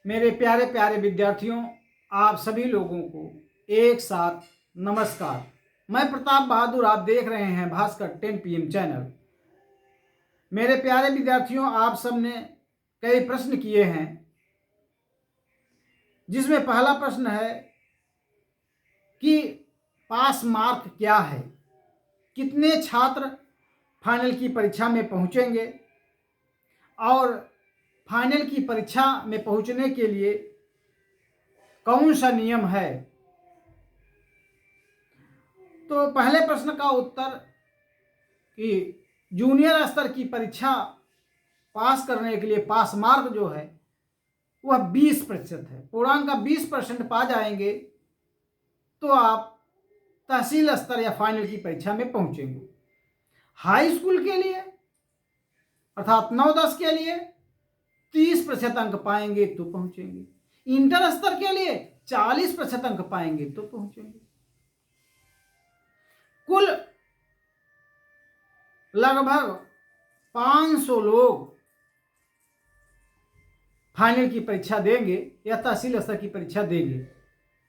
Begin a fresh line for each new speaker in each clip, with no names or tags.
मेरे प्यारे प्यारे विद्यार्थियों, आप सभी लोगों को एक साथ नमस्कार। मैं प्रताप बहादुर, आप देख रहे हैं भास्कर 10 PM चैनल। मेरे प्यारे विद्यार्थियों, आप सबने कई प्रश्न किए हैं, जिसमें पहला प्रश्न है कि पास मार्क क्या है, कितने छात्र फाइनल की परीक्षा में पहुंचेंगे और फाइनल की परीक्षा में पहुंचने के लिए कौन सा नियम है। तो पहले प्रश्न का उत्तर कि जूनियर स्तर की परीक्षा पास करने के लिए पास मार्क जो है वह 20% है। पूर्णांक का 20% पा जाएंगे तो आप तहसील स्तर या फाइनल की परीक्षा में पहुंचेंगे। हाई स्कूल के लिए अर्थात 9-10 के लिए 30% अंक पाएंगे तो पहुंचेंगे। इंटर स्तर के लिए 40% अंक पाएंगे तो पहुंचेंगे। कुल लगभग 500 लोग फाइनल की परीक्षा देंगे या तहसील स्तर की परीक्षा देंगे,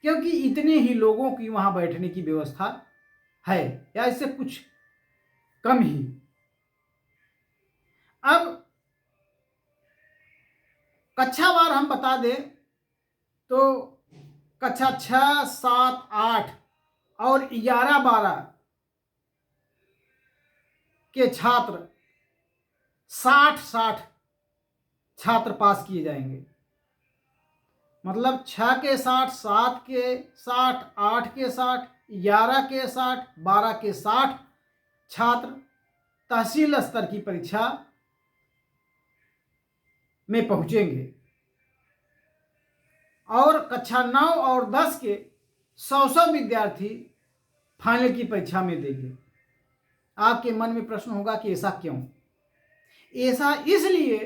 क्योंकि इतने ही लोगों की वहां बैठने की व्यवस्था है या इससे कुछ कम ही। अब कक्षावार हम बता दें तो कक्षा 6, 7, 8 और 11, 12 के छात्र 60 छात्र पास किए जाएंगे। मतलब 6 के 60, 7 के 60, 8 के 60, 11 के 60, 12 के 60 छात्र तहसील स्तर की परीक्षा में पहुंचेंगे और कक्षा 9 और 10 के 100 विद्यार्थी फाइनल की परीक्षा में देंगे। आपके मन में प्रश्न होगा कि ऐसा क्यों? ऐसा इसलिए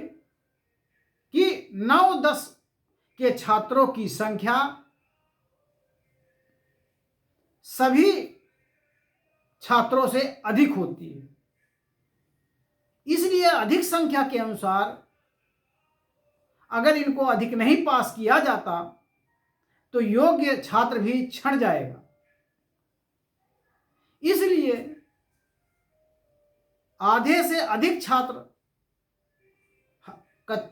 कि 9-10 के छात्रों की संख्या सभी छात्रों से अधिक होती है, इसलिए अधिक संख्या के अनुसार अगर इनको अधिक नहीं पास किया जाता तो योग्य छात्र भी छंट जाएगा। इसलिए आधे से अधिक छात्र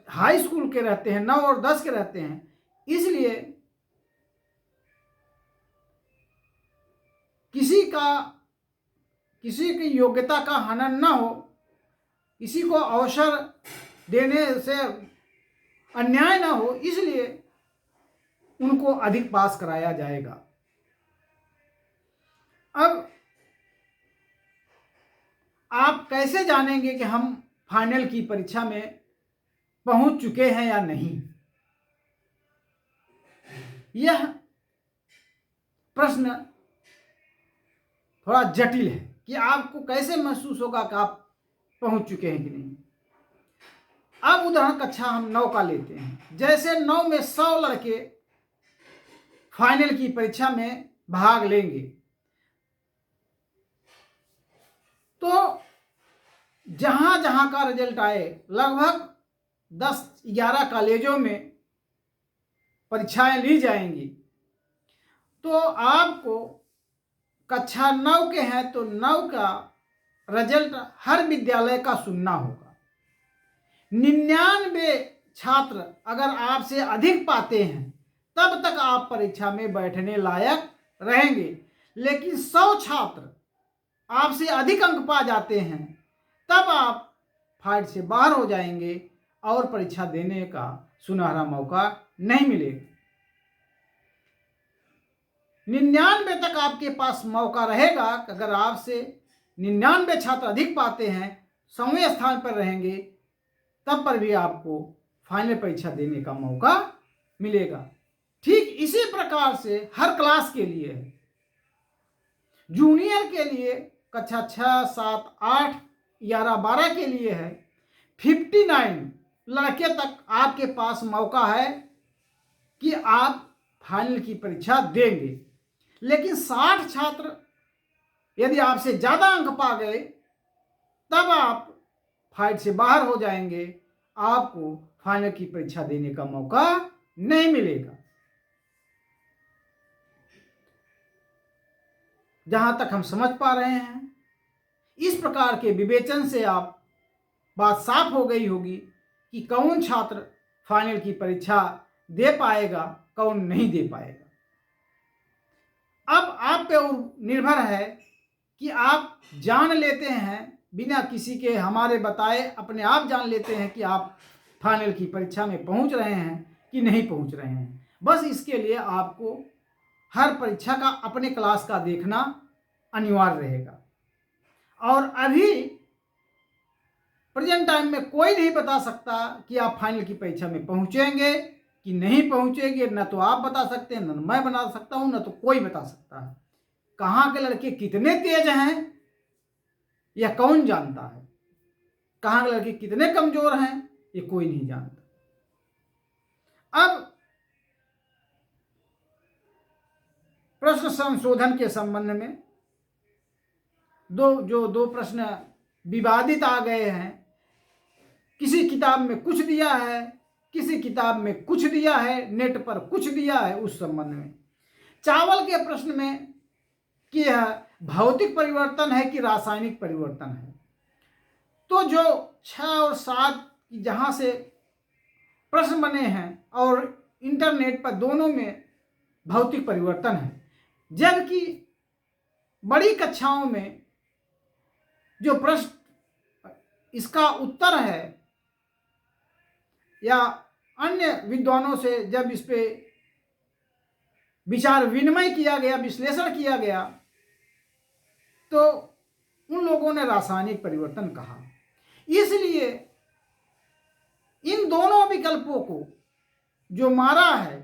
हाई स्कूल के रहते हैं, 9 और 10 के रहते हैं, इसलिए किसी की योग्यता का हनन न हो, किसी को अवसर देने से अन्याय न हो, इसलिए उनको अधिक पास कराया जाएगा। अब आप कैसे जानेंगे कि हम फाइनल की परीक्षा में पहुंच चुके हैं या नहीं? यह प्रश्न थोड़ा जटिल है कि आपको कैसे महसूस होगा कि आप पहुंच चुके हैं कि नहीं। अब उदाहरण कक्षा हम 9 का लेते हैं। जैसे 9 में 100 लड़के फाइनल की परीक्षा में भाग लेंगे, तो जहां जहां का रिजल्ट आए, लगभग 10-11 कॉलेजों में परीक्षाएं ली जाएंगी। तो आपको कक्षा 9 के हैं तो 9 का रिजल्ट हर विद्यालय का सुनना होगा। 99 छात्र अगर आपसे अधिक पाते हैं तब तक आप परीक्षा में बैठने लायक रहेंगे, लेकिन 100 छात्र आपसे अधिक अंक पा जाते हैं तब आप फाइट से बाहर हो जाएंगे और परीक्षा देने का सुनहरा मौका नहीं मिलेगा। 99 तक आपके पास मौका रहेगा। अगर आपसे 99 छात्र अधिक पाते हैं, 100वें स्थान पर रहेंगे, तब पर भी आपको फाइनल परीक्षा देने का मौका मिलेगा। ठीक इसी प्रकार से हर क्लास के लिए है। जूनियर के लिए कक्षा 6, 7, 8, 11, 12 के लिए है 59 लड़के तक आपके पास मौका है कि आप फाइनल की परीक्षा देंगे। लेकिन 60 छात्र यदि आपसे ज़्यादा अंक पा गए तब आप फाइट से बाहर हो जाएंगे, आपको फाइनल की परीक्षा देने का मौका नहीं मिलेगा। जहां तक हम समझ पा रहे हैं, इस प्रकार के विवेचन से आप बात साफ हो गई होगी कि कौन छात्र फाइनल की परीक्षा दे पाएगा, कौन नहीं दे पाएगा। अब आप पे निर्भर है कि आप जान लेते हैं, बिना किसी के हमारे बताए अपने आप जान लेते हैं कि आप फाइनल की परीक्षा में पहुंच रहे हैं कि नहीं पहुंच रहे हैं। बस इसके लिए आपको हर परीक्षा का अपने क्लास का देखना अनिवार्य रहेगा। और अभी प्रेजेंट टाइम में कोई नहीं बता सकता कि आप फाइनल की परीक्षा में पहुंचेंगे कि नहीं पहुंचेंगे। न तो आप बता सकते हैं, न मैं बता सकता हूं, न तो कोई बता सकता है। कहाँ के लड़के कितने तेज हैं यह कौन जानता है, कहाँ के लड़के कितने कमजोर हैं ये कोई नहीं जानता। अब प्रश्न संशोधन के संबंध में दो प्रश्न विवादित आ गए हैं। किसी किताब में कुछ दिया है, किसी किताब में कुछ दिया है, नेट पर कुछ दिया है। उस संबंध में चावल के प्रश्न में कि यह भौतिक परिवर्तन है कि रासायनिक परिवर्तन है, तो जो 6 और 7 जहां से प्रश्न बने हैं और इंटरनेट पर दोनों में भौतिक परिवर्तन है, जबकि बड़ी कक्षाओं में जो प्रश्न इसका उत्तर है या अन्य विद्वानों से जब इस पे विचार विनिमय किया गया, विश्लेषण किया गया, तो उन लोगों ने रासायनिक परिवर्तन कहा। इसलिए इन दोनों विकल्पों को जो मारा है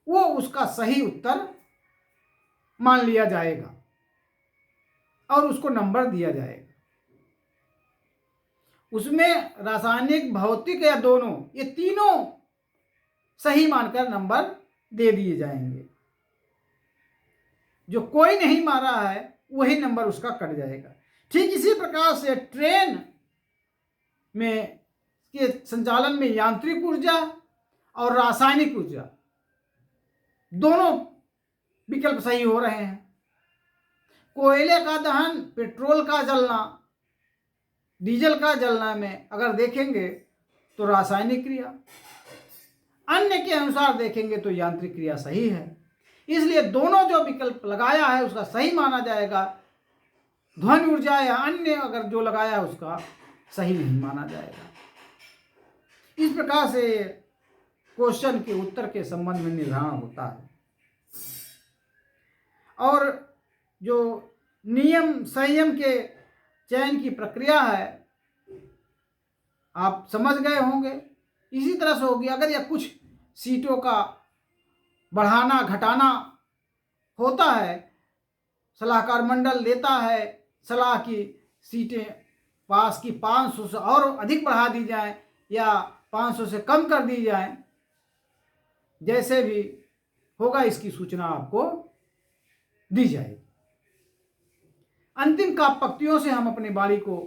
वो उसका सही उत्तर मान लिया जाएगा और उसको नंबर दिया जाएगा। उसमें रासायनिक, भौतिक या दोनों, ये तीनों सही मानकर नंबर दे दिए जाएंगे। जो कोई नहीं मारा है वही नंबर उसका कट जाएगा। ठीक इसी प्रकार से ट्रेन में के संचालन में यांत्रिक ऊर्जा और रासायनिक ऊर्जा दोनों विकल्प सही हो रहे हैं। कोयले का दहन, पेट्रोल का जलना, डीजल का जलना में अगर देखेंगे तो रासायनिक क्रिया, अन्य के अनुसार देखेंगे तो यांत्रिक क्रिया सही है। इसलिए दोनों जो विकल्प लगाया है उसका सही माना जाएगा। ध्वनि ऊर्जा या अन्य अगर जो लगाया है उसका सही नहीं माना जाएगा। इस प्रकार से क्वेश्चन के उत्तर के संबंध में निर्धारण होता है। और जो नियम संयम के चयन की प्रक्रिया है आप समझ गए होंगे। इसी तरह से होगी। अगर यह कुछ सीटों का बढ़ाना घटाना होता है, सलाहकार मंडल देता है सलाह की सीटें पास की 500 से और अधिक बढ़ा दी जाए या 500 से कम कर दी जाए, जैसे भी होगा इसकी सूचना आपको दी जाएगी। अंतिम काव्य पंक्तियों से हम अपनी वाणी को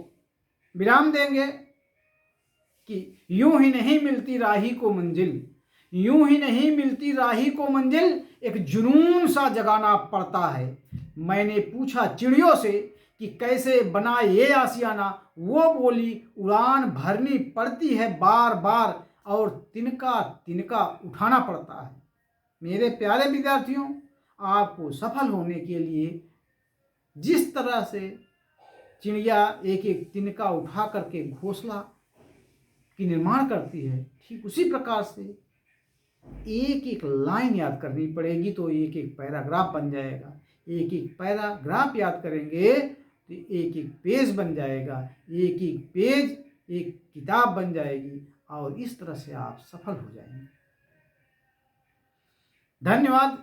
विराम देंगे कि यूं ही नहीं मिलती राही को मंजिल, यूं ही नहीं मिलती राही को मंजिल, एक जुनून सा जगाना पड़ता है। मैंने पूछा चिड़ियों से कि कैसे बना ये आशियाना, वो बोली उड़ान भरनी पड़ती है बार बार और तिनका तिनका उठाना पड़ता है। मेरे प्यारे विद्यार्थियों, आपको सफल होने के लिए जिस तरह से चिड़िया एक एक तिनका उठा करके घोंसला की निर्माण करती है, ठीक उसी प्रकार से एक एक लाइन याद करनी पड़ेगी तो एक एक पैराग्राफ बन जाएगा। एक एक पैराग्राफ याद करेंगे तो एक एक पेज बन जाएगा। एक एक पेज एक किताब बन जाएगी और इस तरह से आप सफल हो जाएंगे। धन्यवाद।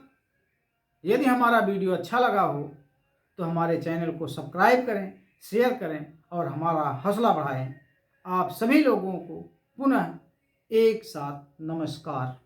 यदि हमारा वीडियो अच्छा लगा हो तो हमारे चैनल को सब्सक्राइब करें, शेयर करें और हमारा हौसला बढ़ाएं। आप सभी लोगों को पुनः एक साथ नमस्कार।